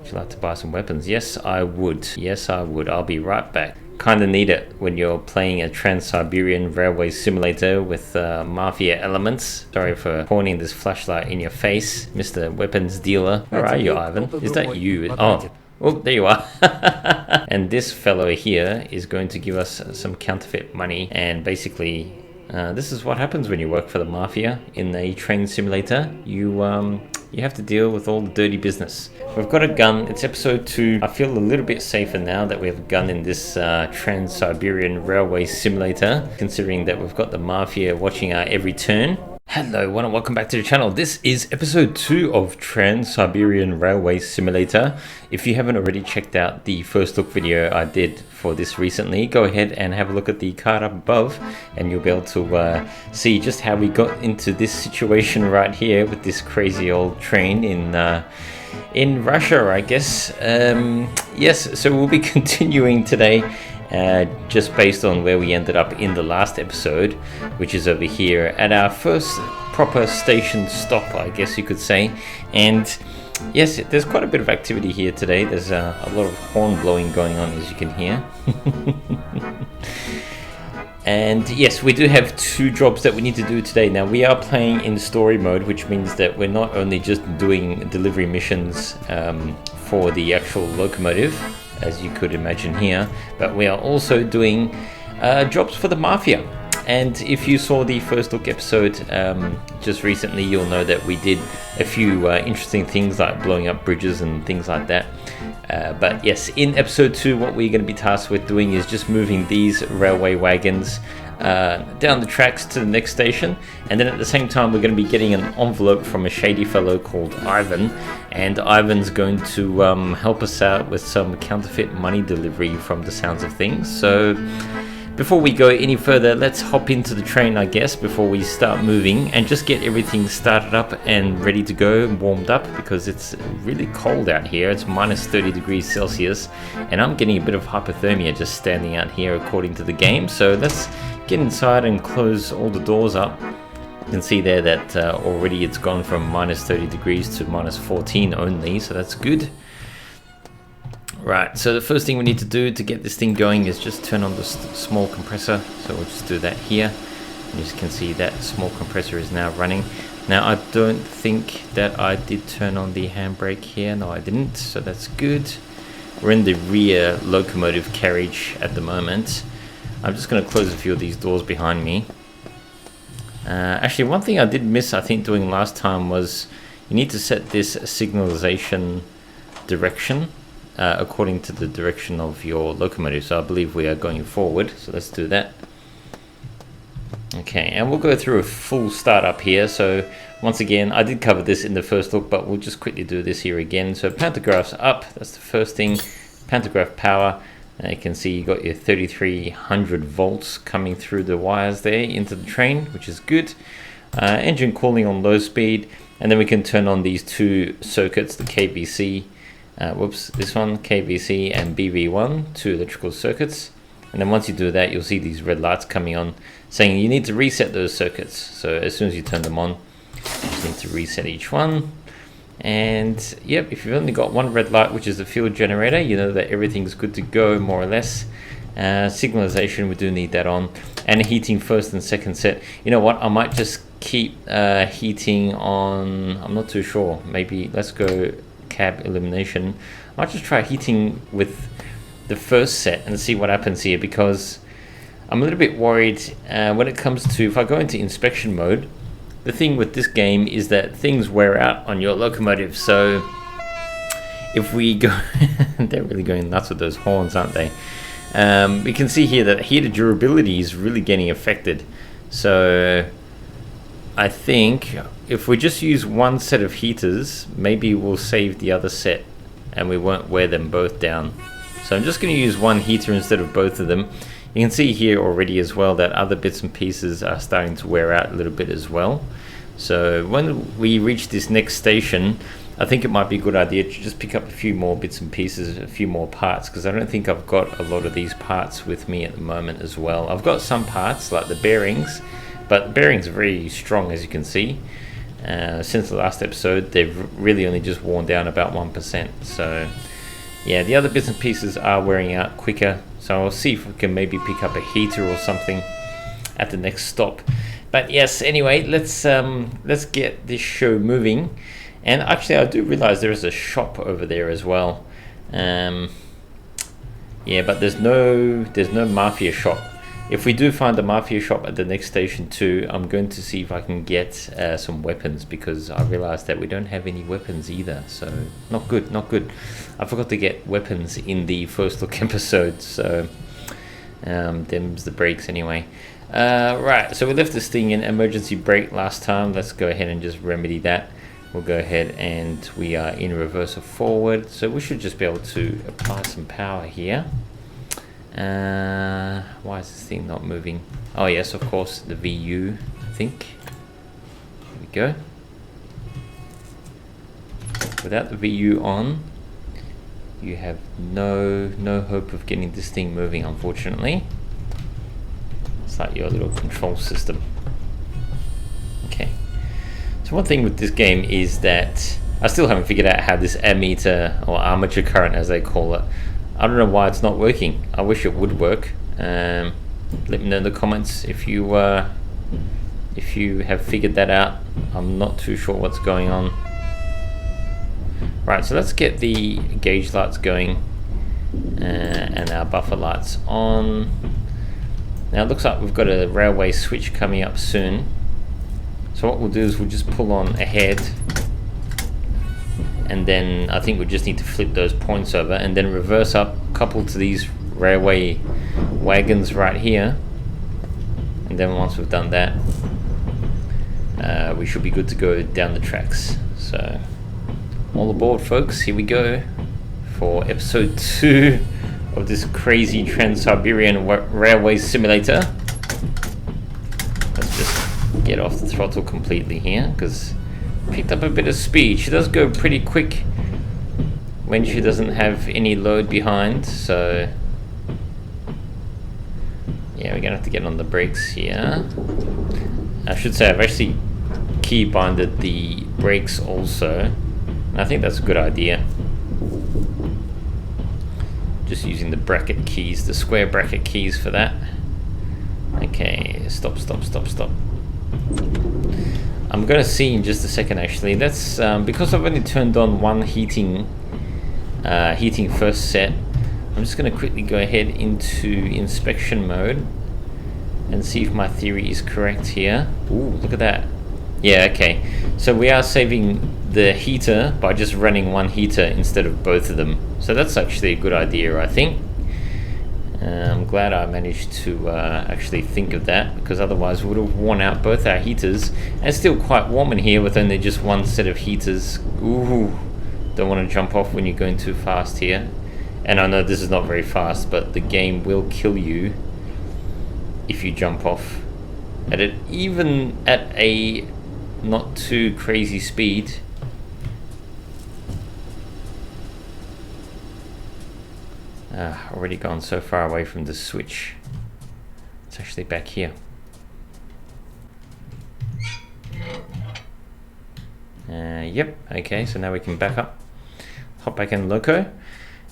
Would you like to buy some weapons? Yes, I would. Yes, I would. I'll be right back. Kind of need it when you're playing a Trans-Siberian railway simulator with Mafia elements. Sorry for pointing this flashlight in your face, Mr. Weapons Dealer. Where are you, Ivan? Is that you? Oh, there you are. And this fellow here is going to give us some counterfeit money. And basically, this is what happens when you work for the Mafia in a train simulator. You have to deal with all the dirty business. We've got a gun. It's episode 2. I feel a little bit safer now that we have a gun in this Trans-Siberian railway simulator, considering that we've got the Mafia watching our every turn. Hello everyone and welcome back to the channel. This is episode 2 of Trans-Siberian Railway Simulator. If you haven't already checked out the first look video I did for this recently, go ahead and have a look at the card up above and you'll be able to see just how we got into this situation right here with this crazy old train in Russia, I guess. Yes, so we'll be continuing today just based on where we ended up in the last episode, which is over here at our first proper station stop, I guess you could say. And yes, there's quite a bit of activity here today. There's a lot of horn blowing going on, as you can hear. And yes, we do have 2 jobs that we need to do today. Now we are playing in story mode, which means that we're not only just doing delivery missions for the actual locomotive, as you could imagine here, but we are also doing jobs for the Mafia. And if you saw the first look episode just recently, you'll know that we did a few interesting things like blowing up bridges and things like that. But yes, in episode 2, what we're going to be tasked with doing is just moving these railway wagons down the tracks to the next station, and then at the same time we're going to be getting an envelope from a shady fellow called Ivan, and Ivan's going to help us out with some counterfeit money delivery from the sounds of things. So before we go any further, let's hop into the train, I guess, before we start moving, and just get everything started up and ready to go, warmed up, because it's really cold out here. It's minus 30 degrees Celsius, and I'm getting a bit of hypothermia just standing out here according to the game. So let's get inside and close all the doors up. You can see there that already it's gone from minus 30 degrees to minus 14 only, so that's good. Right, so the first thing we need to do to get this thing going is just turn on the small compressor. So we'll just do that here. And you can see that small compressor is now running. Now I don't think that I did turn on the handbrake here. No, I didn't, so that's good. We're in the rear locomotive carriage at the moment. I'm just going to close a few of these doors behind me. Actually, one thing I did miss, I think, doing last time was you need to set this signalization direction according to the direction of your locomotive. So I believe we are going forward, so let's do that. Okay, and we'll go through a full startup here. So once again, I did cover this in the first look, but we'll just quickly do this here again. So pantographs up, that's the first thing. Pantograph power. You can see you got your 3300 volts coming through the wires there into the train, which is good. Engine cooling on low speed, and then we can turn on these 2 circuits, the KBC, this one, KBC and BB1, 2 electrical circuits. And then once you do that, you'll see these red lights coming on saying you need to reset those circuits. So as soon as you turn them on, you just need to reset each one. And yep, if you've only got one red light, which is the fuel generator, you know that everything's good to go more or less. Signalization, we do need that on, and heating first and second set. You know what, I might just keep heating on. I'm not too sure, maybe let's go cab elimination. I might just try heating with the first set and see what happens here, because I'm a little bit worried when it comes to, if I go into inspection mode, the thing with this game is that things wear out on your locomotive. So if we go they're really going nuts with those horns, aren't they? We can see here that heater durability is really getting affected. So I think if we just use one set of heaters, maybe we'll save the other set and we won't wear them both down. So I'm just going to use one heater instead of both of them. You can see here already as well that other bits and pieces are starting to wear out a little bit as well. So when we reach this next station, I think it might be a good idea to just pick up a few more bits and pieces, a few more parts, because I don't think I've got a lot of these parts with me at the moment as well. I've got some parts like the bearings, but the bearings are very strong, as you can see. Since the last episode, they've really only just worn down about 1%. So yeah, the other bits and pieces are wearing out quicker. So I'll see if we can maybe pick up a heater or something at the next stop. But yes, anyway, let's get this show moving. And actually, I do realize there is a shop over there as well. Yeah, but there's no Mafia shop. If we do find a Mafia shop at the next station too, I'm going to see if I can get some weapons, because I realized that we don't have any weapons either. So not good, not good. I forgot to get weapons in the first look episode. So them's the breaks anyway. Right, so we left this thing in emergency brake last time. Let's go ahead and just remedy that. We'll go ahead and we are in reverse or forward. So we should just be able to apply some power here. Why is this thing not moving? Oh yes, of course, the VU, I think. There we go. Without the VU on, you have no hope of getting this thing moving, unfortunately. It's like your little control system. Okay. So one thing with this game is that I still haven't figured out how this ammeter, or armature current as they call it, I don't know why it's not working. I wish it would work. Let me know in the comments if you have figured that out. I'm not too sure what's going on. Right, so let's get the gauge lights going and our buffer lights on. Now it looks like we've got a railway switch coming up soon. So what we'll do is we'll just pull on ahead, and then I think we just need to flip those points over and then reverse up, couple to these railway wagons right here, and then once we've done that, we should be good to go down the tracks. So all aboard, folks, here we go for episode 2 of this crazy Trans-Siberian railway simulator. Let's just get off the throttle completely here, because picked up a bit of speed. She does go pretty quick when she doesn't have any load behind, so yeah, we're gonna have to get on the brakes here. I should say I've actually key binded the brakes also, and I think that's a good idea. Just using the bracket keys, the square bracket keys for that. Okay, stop. I'm going to see in just a second actually. That's because I've only turned on one heating first set. I'm just going to quickly go ahead into inspection mode and see if my theory is correct here. Ooh, look at that. Yeah, okay. So we are saving the heater by just running one heater instead of both of them. So that's actually a good idea, I think. I'm glad I managed to actually think of that, because otherwise we would have worn out both our heaters. And it's still quite warm in here with only just one set of heaters. Ooh, don't want to jump off when you're going too fast here. And I know this is not very fast, but the game will kill you if you jump off at it, even at a not too crazy speed. Already gone so far away from the switch. It's actually back here. Yep, okay, so now we can back up, hop back in loco,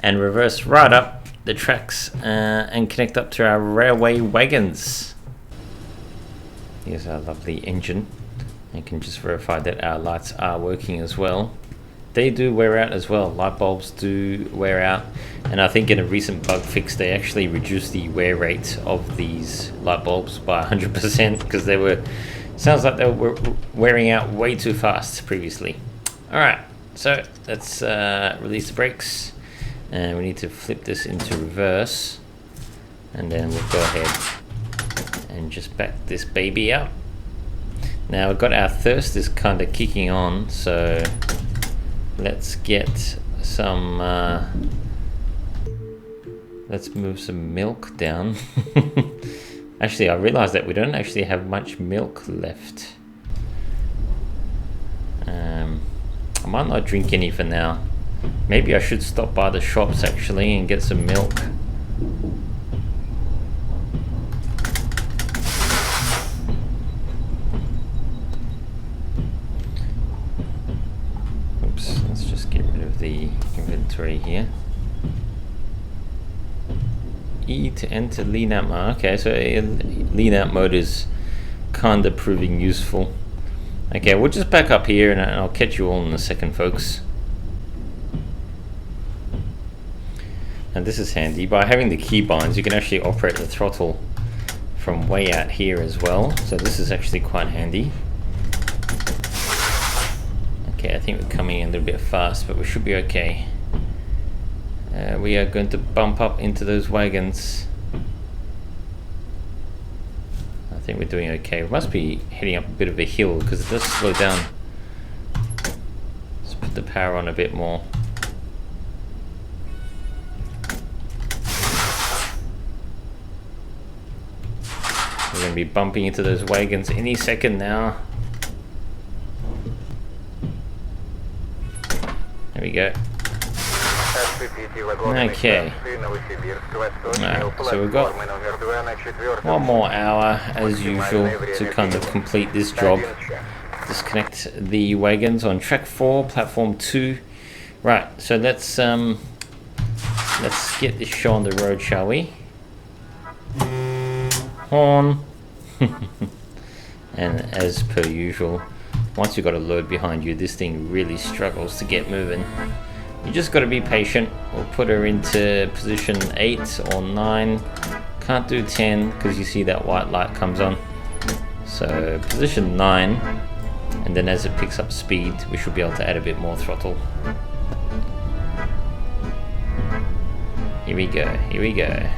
and reverse right up the tracks and connect up to our railway wagons. Here's our lovely engine. You can just verify that our lights are working as well. They do wear out as well. Light bulbs do wear out, and I think in a recent bug fix they actually reduced the wear rate of these light bulbs by 100%, because they were, sounds like they were wearing out way too fast previously. Alright, so let's release the brakes, and we need to flip this into reverse, and then we'll go ahead and just back this baby out. Now we've got our thirst is kind of kicking on, so let's get some let's move some milk down. Actually, I realized that we don't actually have much milk left. I might not drink any for now. Maybe I should stop by the shops actually and get some milk. inventory here. E to enter lean out mode. Okay, so lean out mode is kinda proving useful. Okay, we'll just back up here and I'll catch you all in a second, folks. And this is handy. By having the keybinds, you can actually operate the throttle from way out here as well. So this is actually quite handy. Okay, I think we're coming in a little bit fast, but we should be okay. We are going to bump up into those wagons. I think we're doing okay. We must be heading up a bit of a hill because it does slow down. Let's put the power on a bit more. We're going to be bumping into those wagons any second now. There we go. Okay. Alright, so we've got 1 more hour as usual to kind of complete this job. Disconnect the wagons on track 4, platform 2. Right, so let's get this show on the road, shall we? Horn. And as per usual, once you've got a load behind you, this thing really struggles to get moving. You just got to be patient. We'll put her into position 8 or 9. Can't do 10 because you see that white light comes on. So position 9, and then as it picks up speed, we should be able to add a bit more throttle. Here we go, here we go.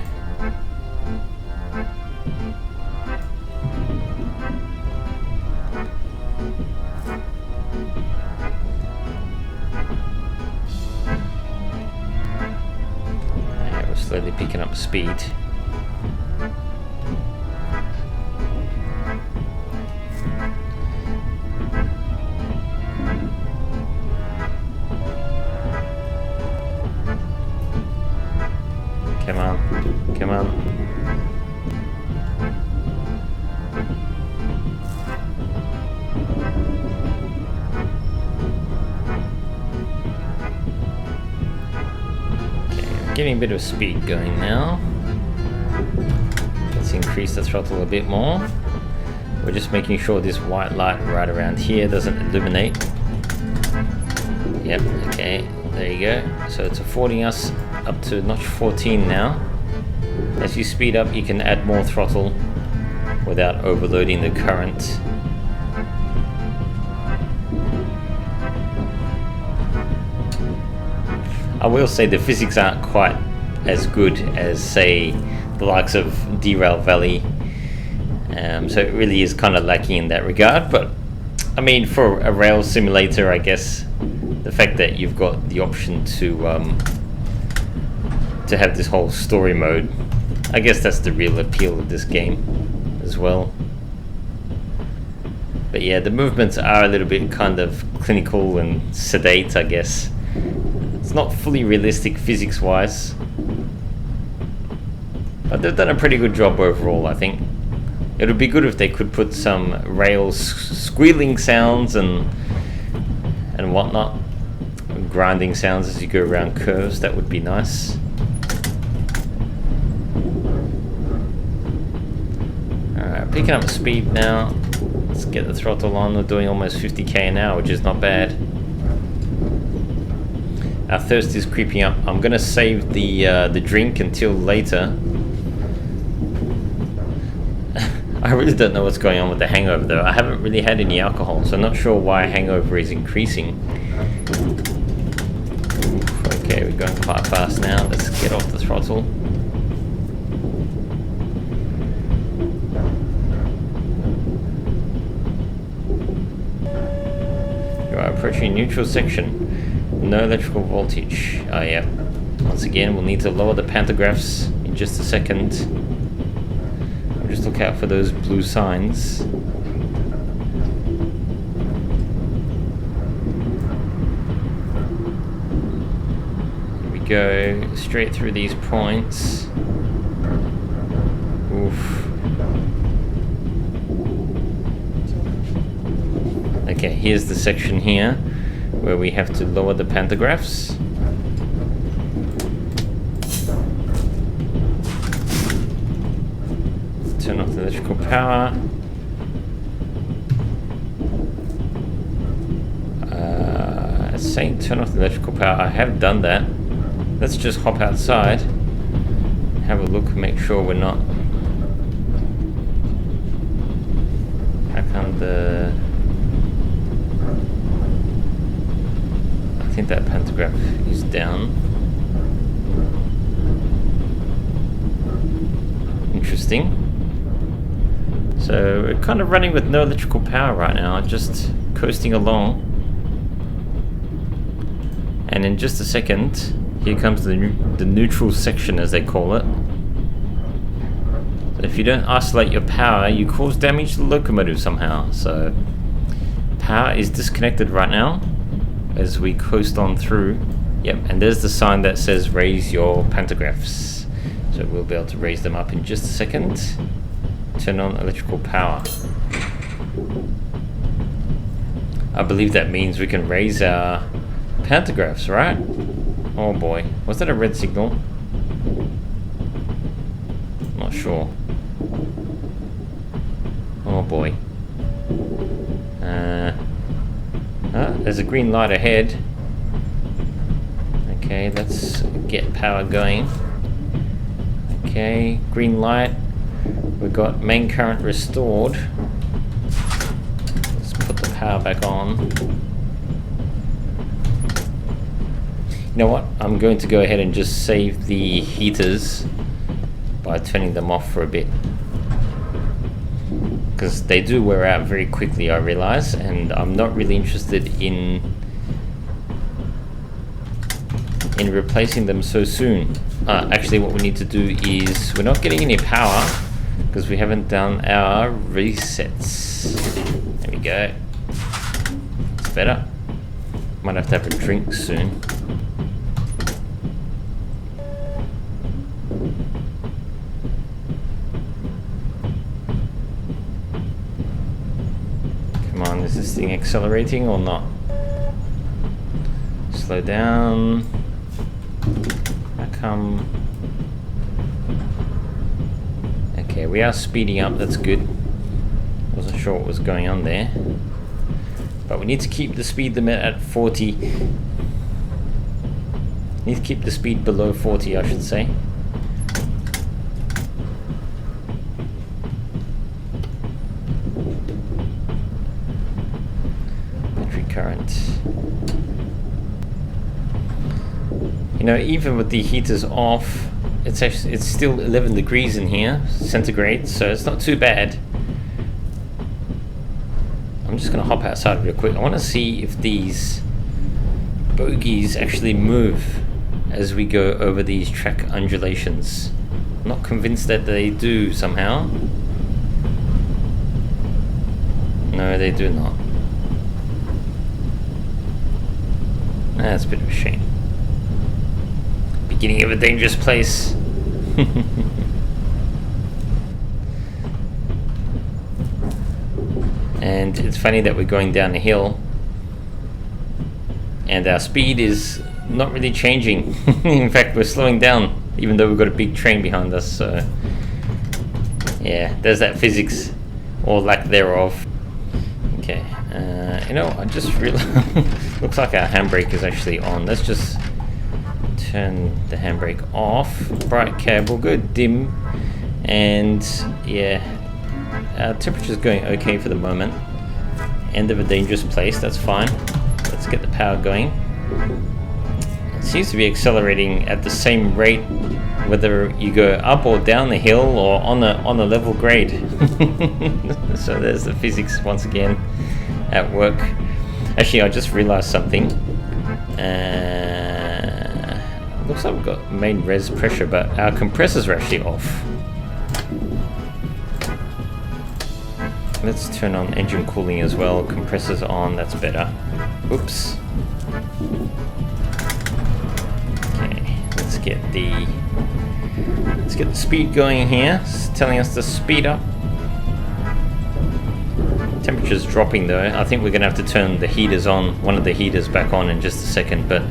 Slowly picking up speed. Come on, come on. Getting a bit of speed going now. Let's increase the throttle a bit more. We're just making sure this white light right around here doesn't illuminate. Yep, okay, there you go. So it's affording us up to notch 14 now. As you speed up, you can add more throttle without overloading the current. I will say the physics aren't quite as good as, say, the likes of Derail Valley, so it really is kind of lacking in that regard. But I mean, for a rail simulator, I guess the fact that you've got the option to have this whole story mode, I guess that's the real appeal of this game as well. But yeah, the movements are a little bit kind of clinical and sedate, I guess. It's not fully realistic physics-wise, but they've done a pretty good job overall, I think. It would be good if they could put some rail squealing sounds and whatnot, grinding sounds as you go around curves. That would be nice. Alright, picking up speed now. Let's get the throttle on. We're doing almost 50k an hour, which is not bad. Our thirst is creeping up. I'm gonna save the drink until later. I really don't know what's going on with the hangover though. I haven't really had any alcohol, so I'm not sure why hangover is increasing. Okay, we're going quite fast now. Let's get off the throttle. You are approaching neutral section. No electrical voltage. Oh yeah. Once again, we'll need to lower the pantographs in just a second. We'll just look out for those blue signs. Here we go, straight through these points. Oof. Okay, here's the section here where we have to lower the pantographs. electrical power. It's saying turn off the electrical power. I have done that. Let's just hop outside, have a look, make sure we're not. How come I think that pantograph is down. Interesting. So we're kind of running with no electrical power right now, just coasting along. And in just a second, here comes the neutral section, as they call it. So if you don't isolate your power, you cause damage to the locomotive somehow. So power is disconnected right now as we coast on through. Yep, and there's the sign that says raise your pantographs. So we'll be able to raise them up in just a second. Turn on electrical power. I believe that means we can raise our pantographs, right? Oh boy, was that a red signal? Not sure. Oh boy. There's a green light ahead. Okay, let's get power going. Okay, green light. We've got main current restored. Let's put the power back on. You know what? I'm going to go ahead and just save the heaters by turning them off for a bit, because they do wear out very quickly, I realize, and I'm not really interested in replacing them so soon. Actually, what we need to do is, we're not getting any power because we haven't done our resets. There we go. It's better. Might have to have a drink soon. Come on, is this thing accelerating or not? Slow down. How come? Okay, we are speeding up, that's good. Wasn't sure what was going on there. But we need to keep the speed limit at 40. Need to keep the speed below 40, I should say. Battery current. You know, even with the heaters off, it's still 11 degrees in here, centigrade, so it's not too bad. I'm just going to hop outside real quick. I want to see if these bogies actually move as we go over these track undulations. I'm not convinced that they do somehow. No, they do not. That's a bit of a shame. Beginning of a dangerous place. And it's funny that we're going down a hill and our speed is not really changing. In fact, we're slowing down even though we've got a big train behind us. So yeah, there's that physics, or lack thereof. Okay, you know, I just realized looks like our handbrake is actually on. Let's just turn the handbrake off. Bright cable, go dim, and yeah, our temperature's going okay for the moment. End of a dangerous place, that's fine. Let's get the power going. It seems to be accelerating at the same rate whether you go up or down the hill or on a level grade. So there's the physics once again at work. Actually, I just realized something. Looks like we've got main res pressure, but our compressors are actually off. Let's turn on engine cooling as well. Compressors on, that's better. Oops. Okay, let's get the speed going here. It's telling us to speed up. Temperature's dropping though. I think we're gonna have to turn the heaters on, one of the heaters back on in just a second, but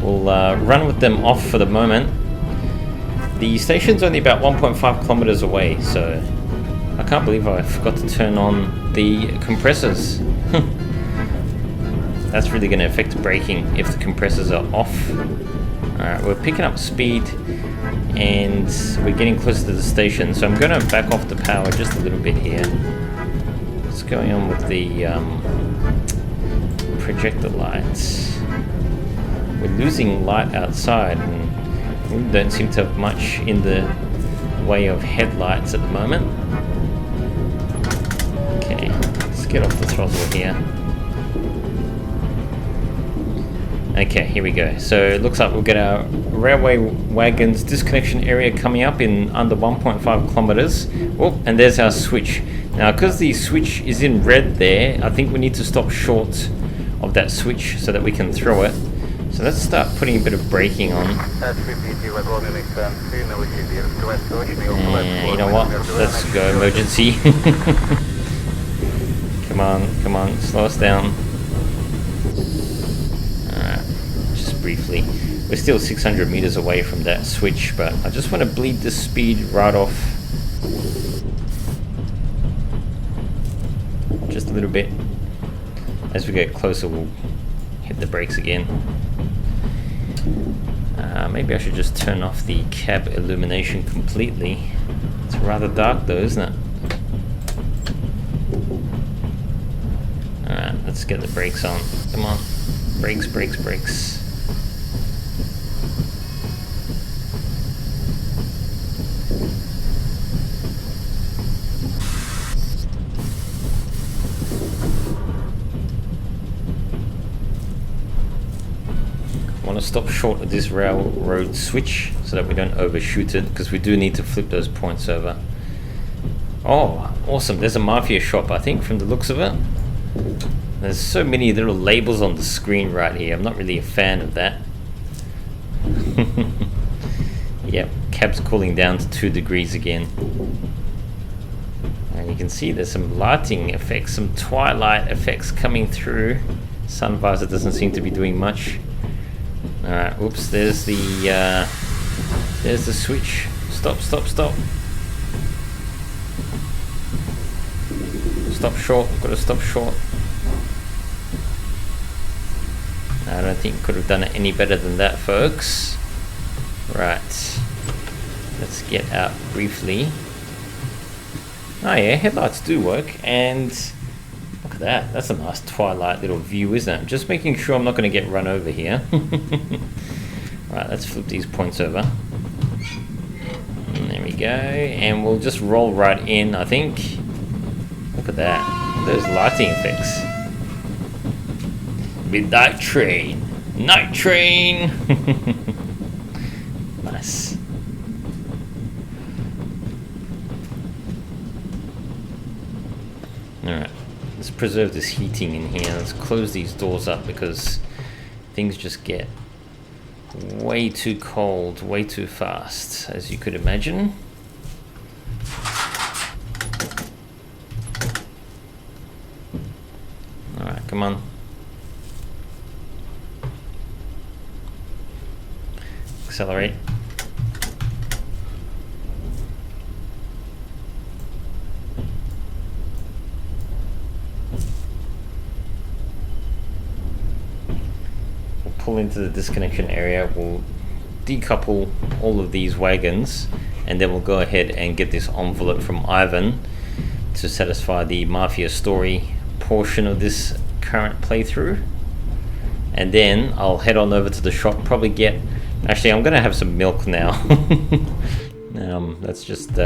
we'll run with them off for the moment. The station's only about 1.5 kilometers away, so I can't believe I forgot to turn on the compressors. That's really going to affect braking if the compressors are off. Alright, we're picking up speed and we're getting closer to the station, so I'm going to back off the power just a little bit here. What's going on with the projector lights? We're losing light outside and we don't seem to have much in the way of headlights at the moment. Okay, let's get off the throttle here. Okay, here we go. So it looks like we'll get our railway wagons disconnection area coming up in under 1.5 kilometers. Oh, and there's our switch. Now, because the switch is in red there, I think we need to stop short of that switch so that we can throw it. So let's start putting a bit of braking on. And you know what? Let's go emergency. Come on, slow us down. Briefly, we're still 600 meters away from that switch, but I just want to bleed the speed right off just a little bit. As we get closer, we'll hit the brakes again. Maybe I should just turn off the cab illumination completely. It's rather dark though, isn't it? Alright, let's get the brakes on. Come on, brakes. Stop short of this railroad switch so that we don't overshoot it, because we do need to flip those points over. Oh, awesome. There's a Mafia shop, I think, from the looks of it. There's so many little labels on the screen right here. I'm not really a fan of that. Yep, cab's cooling down to 2 degrees again. And you can see there's some lighting effects, some twilight effects coming through. Sun visor doesn't seem to be doing much. Alright, oops, there's the switch. Stop. Stop short, gotta stop short. I don't think could have done it any better than that, folks. Right, let's get out briefly. Oh yeah, headlights do work, and look at that. That's a nice twilight little view, isn't it? Just making sure I'm not going to get run over here. Right, let's flip these points over. And there we go. And we'll just roll right in, I think. Look at that. Those lighting effects. Midnight train. Night train. Nice. Alright. Let's preserve this heating in here. Let's close these doors up because things just get way too cold, way too fast, as you could imagine. Alright, come on. Accelerate. Pull into the disconnection area, we'll decouple all of these wagons, and then we'll go ahead and get this envelope from Ivan to satisfy the Mafia story portion of this current playthrough. And then I'll head on over to the shop, probably get, actually I'm gonna have some milk now. Let's just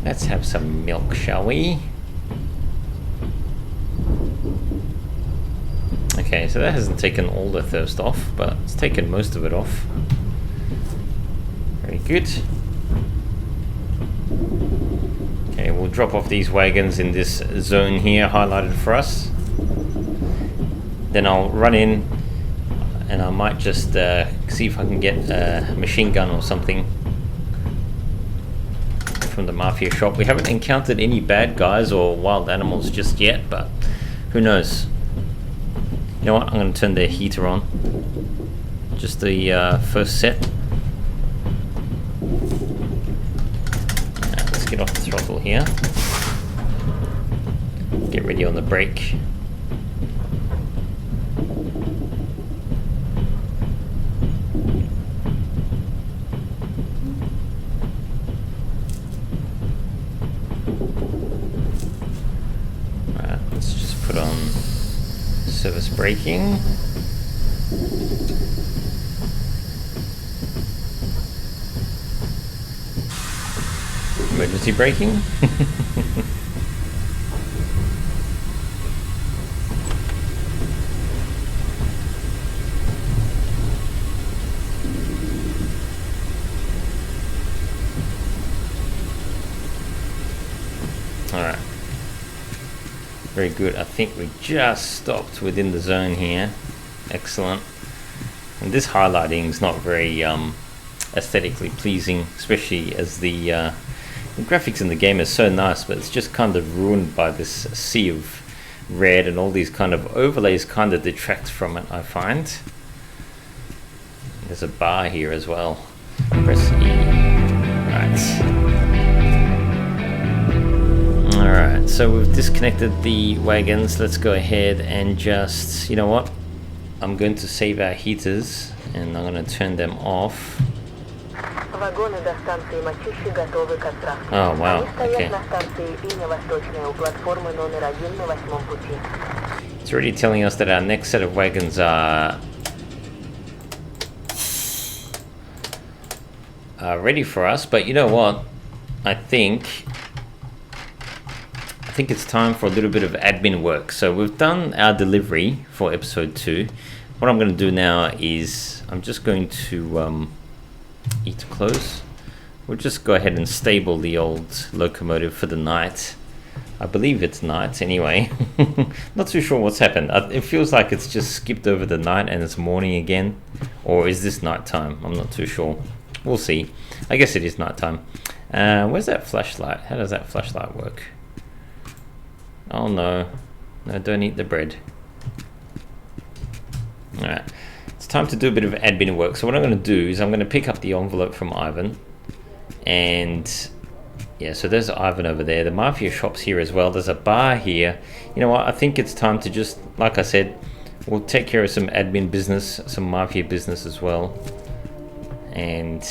let's have some milk, shall we? Okay, so that hasn't taken all the thirst off, but it's taken most of it off. Very good. Okay, we'll drop off these wagons in this zone here, highlighted for us. Then I'll run in, and I might just see if I can get a machine gun or something from the Mafia shop. We haven't encountered any bad guys or wild animals just yet, but who knows? You know what, I'm going to turn the heater on. Just the first set. get off the throttle here. Get ready on the brake. Alright, let's just put on service braking. Emergency braking. Alright. Very good. I think we just stopped within the zone here. Excellent. And this highlighting is not very aesthetically pleasing, especially as the graphics in the game is so nice, but it's just kind of ruined by this sea of red, and all these kind of overlays kind of detract from it, I find. There's a bar here as well. Press E. Right. Alright, so we've disconnected the wagons. Let's go ahead and just, you know what? I'm going to save our heaters and I'm going to turn them off. Oh wow, okay. It's already telling us that our next set of wagons are ready for us, but you know what? I think it's time for a little bit of admin work. So we've done our delivery for episode 2. What I'm going to do now is I'm just going to E to close. We'll just go ahead and stable the old locomotive for the night. I believe it's night anyway. Not too sure what's happened. It feels like it's just skipped over the night and it's morning again. Or is this nighttime? I'm not too sure. We'll see. I guess it is nighttime. Where's that flashlight? How does that flashlight work? Oh no. No, don't eat the bread. Alright. It's time to do a bit of admin work. So what I'm going to do is I'm going to pick up the envelope from Ivan. And yeah, so there's Ivan over there. The Mafia shop's here as well. There's a bar here. You know what? I think it's time to just, like I said, we'll take care of some admin business, some Mafia business as well. And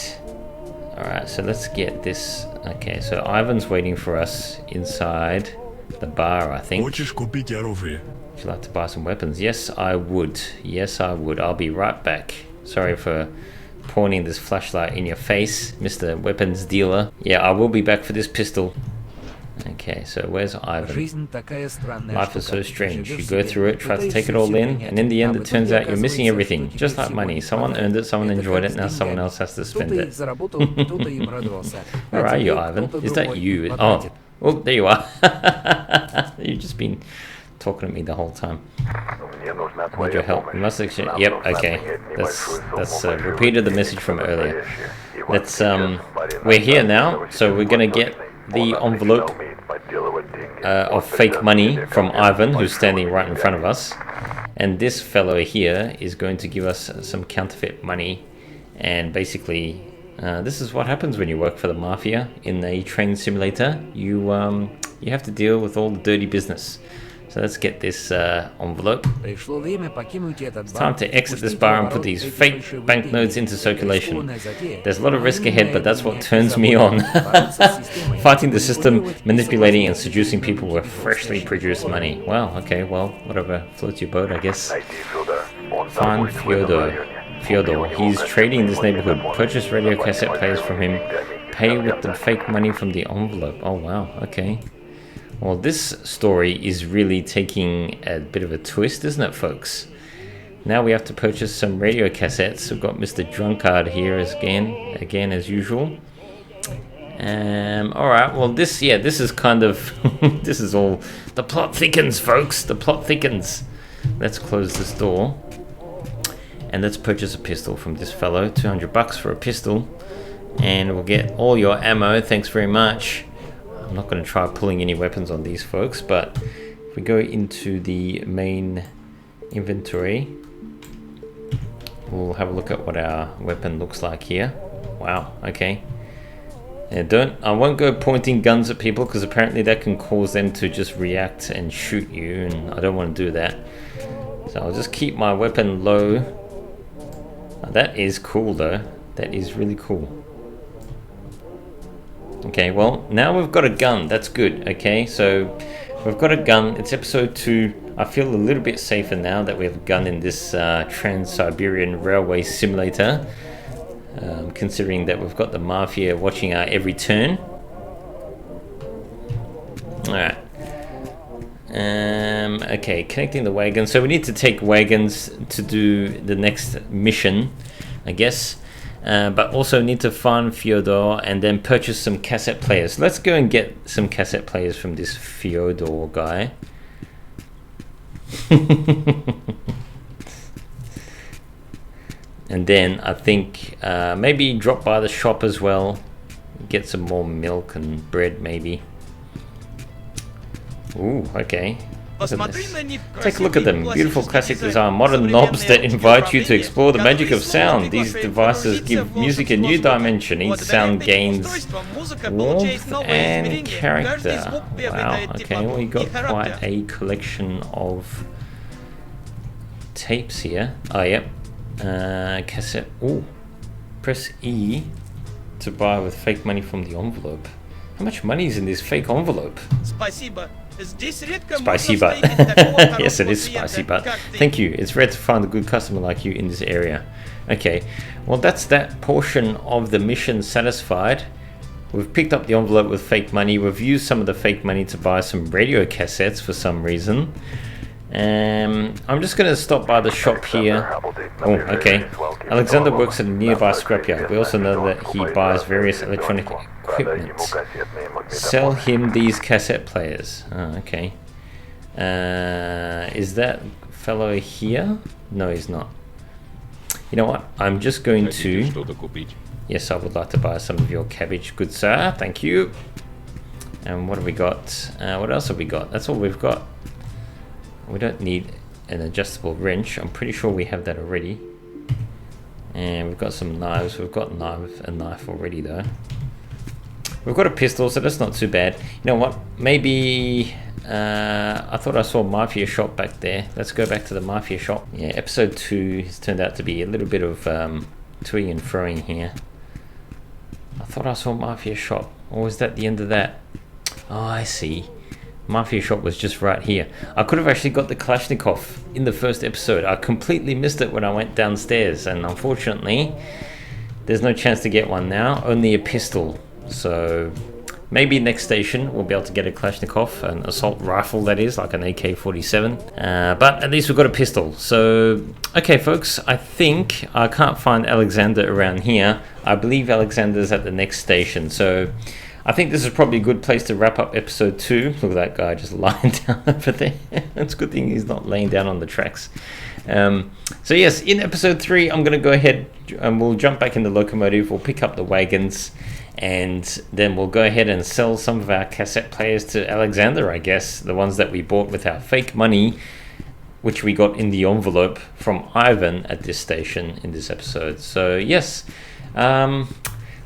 alright, so let's get this. Okay, so Ivan's waiting for us inside the bar, I think. Would you like to buy some weapons? Yes, I would. Yes, I would. I'll be right back. Sorry for pointing this flashlight in your face, Mr. Weapons Dealer. Yeah, I will be back for this pistol. Okay, so where's Ivan? Life is so strange. You go through it, try to take it all in, and in the end it turns out you're missing everything. Just like money. Someone earned it, someone enjoyed it, now someone else has to spend it. Where are you, Ivan? Is that you? Oh, there you are. You've just been talking to me the whole time. Need your help. We must exchange. Yep, okay. That's repeated the message from earlier. Let's we're here now, so we're gonna get the envelope of fake money from Ivan, who's standing right in front of us, and this fellow here is going to give us some counterfeit money. And basically this is what happens when you work for the Mafia in a train simulator. You have to deal with all the dirty business. So let's get this envelope. It's time to exit this bar and put these fake banknotes into circulation. There's a lot of risk ahead, but that's what turns me on. Fighting the system, manipulating and seducing people with freshly produced money. Wow, okay, well, whatever floats your boat, I guess. Find Fyodor. He's trading in this neighborhood. Purchase radio cassette players from him. Pay with the fake money from the envelope. Oh, wow, okay. Well, this story is really taking a bit of a twist, isn't it, folks? Now we have to purchase some radio cassettes. We've got Mr. Drunkard here again as usual. Alright, well this is kind of, this is all, the plot thickens, folks, the plot thickens. Let's close this door. And let's purchase a pistol from this fellow, $200 for a pistol. And we'll get all your ammo, thanks very much. I'm not going to try pulling any weapons on these folks, but if we go into the main inventory, we'll have a look at what our weapon looks like here. Wow, okay. And I won't go pointing guns at people because apparently that can cause them to just react and shoot you, and I don't want to do that. So I'll just keep my weapon low. That is cool though. That is really cool. Okay, well, now we've got a gun. That's good. Okay, so we've got a gun. It's episode 2. I feel a little bit safer now that we have a gun in this Trans-Siberian railway simulator. Considering that we've got the Mafia watching our every turn. Alright. Okay, connecting the wagons. So we need to take wagons to do the next mission, I guess. But also need to find Fyodor and then purchase some cassette players. Let's go and get some cassette players from this Fyodor guy. And then I think maybe drop by the shop as well. Get some more milk and bread maybe. Ooh, okay. Look at this. Take a look at them. Beautiful classic design. Modern knobs that invite you to explore the magic of sound. These devices give music a new dimension. Each sound gains warmth and character. Wow, okay. Well, you got quite a collection of tapes here. Oh, yep. Cassette. Ooh. Press E to buy with fake money from the envelope. How much money is in this fake envelope? Spicy, but yes, it is spicy, but thank you. It's rare to find a good customer like you in this area. Okay, well, that's that portion of the mission satisfied. We've picked up the envelope with fake money. We've used some of the fake money to buy some radio cassettes for some reason. I'm just going to stop by the shop here. Oh, okay. Alexander works at a nearby scrapyard. We also know that he buys various electronic equipment. Sell him these cassette players. Oh, okay. Is that fellow here? No, he's not. You know what? I'm just going to... Yes, I would like to buy some of your cabbage, good sir. Thank you. And what have we got? What else have we got? That's all we've got. We don't need an adjustable wrench. I'm pretty sure we have that already. And we've got some knives. We've got a knife already though. We've got a pistol, so that's not too bad. You know what? Maybe... I thought I saw Mafia shop back there. Let's go back to the Mafia shop. Yeah, episode 2 has turned out to be a little bit of toing and froing here. I thought I saw Mafia shop. Or was that the end of that? Oh, I see. Mafia shop was just right here. I could have actually got the Kalashnikov in the first episode. I completely missed it when I went downstairs, and unfortunately there's no chance to get one now, only a pistol. So maybe next station we'll be able to get a Kalashnikov, an assault rifle that is, like an AK-47. But at least we've got a pistol. So okay folks, I think I can't find Alexander around here. I believe Alexander's at the next station, so I think this is probably a good place to wrap up episode 2. Look at that guy just lying down over there. It's a good thing he's not laying down on the tracks. So yes, in episode 3, I'm going to go ahead and we'll jump back in the locomotive. We'll pick up the wagons and then we'll go ahead and sell some of our cassette players to Alexander, I guess. The ones that we bought with our fake money, which we got in the envelope from Ivan at this station in this episode. So yes,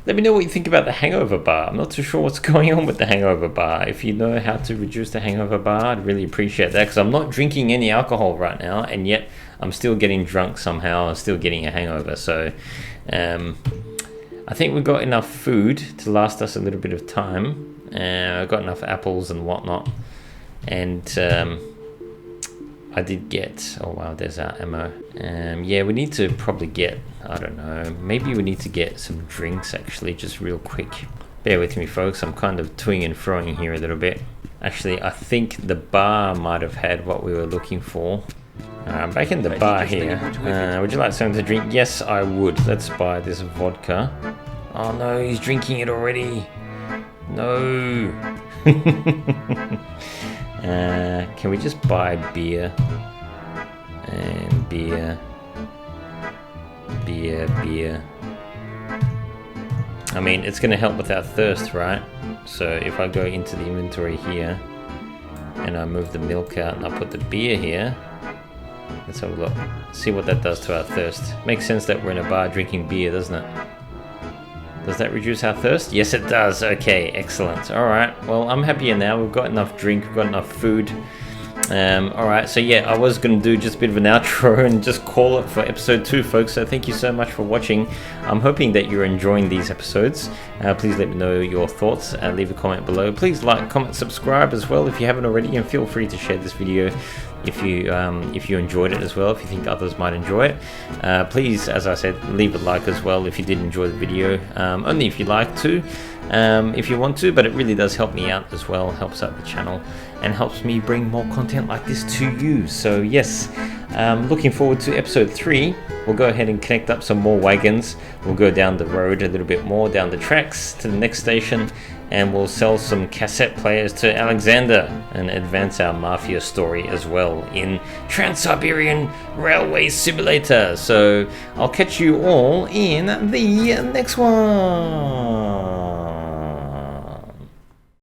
let me know what you think about the hangover bar. I'm not too sure what's going on with the hangover bar. If you know how to reduce the hangover bar, I'd really appreciate that, because I'm not drinking any alcohol right now, and yet I'm still getting drunk somehow. I'm still getting a hangover. So I think we've got enough food to last us a little bit of time. I've got enough apples and whatnot. And I did get... Oh, wow, there's our ammo. Yeah, we need to probably get... I don't know. Maybe we need to get some drinks, actually, just real quick. Bear with me, folks. I'm kind of toing and froing here a little bit. Actually, I think the bar might have had what we were looking for. I'm back in the bar here. Would you like something to drink? Yes, I would. Let's buy this vodka. Oh, no, he's drinking it already. No. Can we just buy beer? And beer. I mean, it's going to help with our thirst, right? So if I go into the inventory here and I move the milk out and I put the beer here, let's have a look. See what that does to our thirst. Makes sense that we're in a bar drinking beer, doesn't it? Does that reduce our thirst? Yes, it does. Okay, excellent. All right. Well, I'm happier now. We've got enough drink. We've got enough food. All right. So yeah, I was going to do just a bit of an outro and just call it for episode 2, folks. So thank you so much for watching. I'm hoping that you're enjoying these episodes. Please let me know your thoughts. Leave a comment below. Please like, comment, subscribe as well if you haven't already, and feel free to share this video if you enjoyed it as well, if you think others might enjoy it. Please, as I said, leave a like as well if you did enjoy the video, only if you like to, if you want to, but it really does help me out as well, helps out the channel and helps me bring more content like this to you. So yes, looking forward to episode 3. We'll go ahead and connect up some more wagons. We'll go down the road a little bit more, down the tracks to the next station, and we'll sell some cassette players to Alexander and advance our Mafia story as well in Trans-Siberian Railway Simulator. So I'll catch you all in the next one.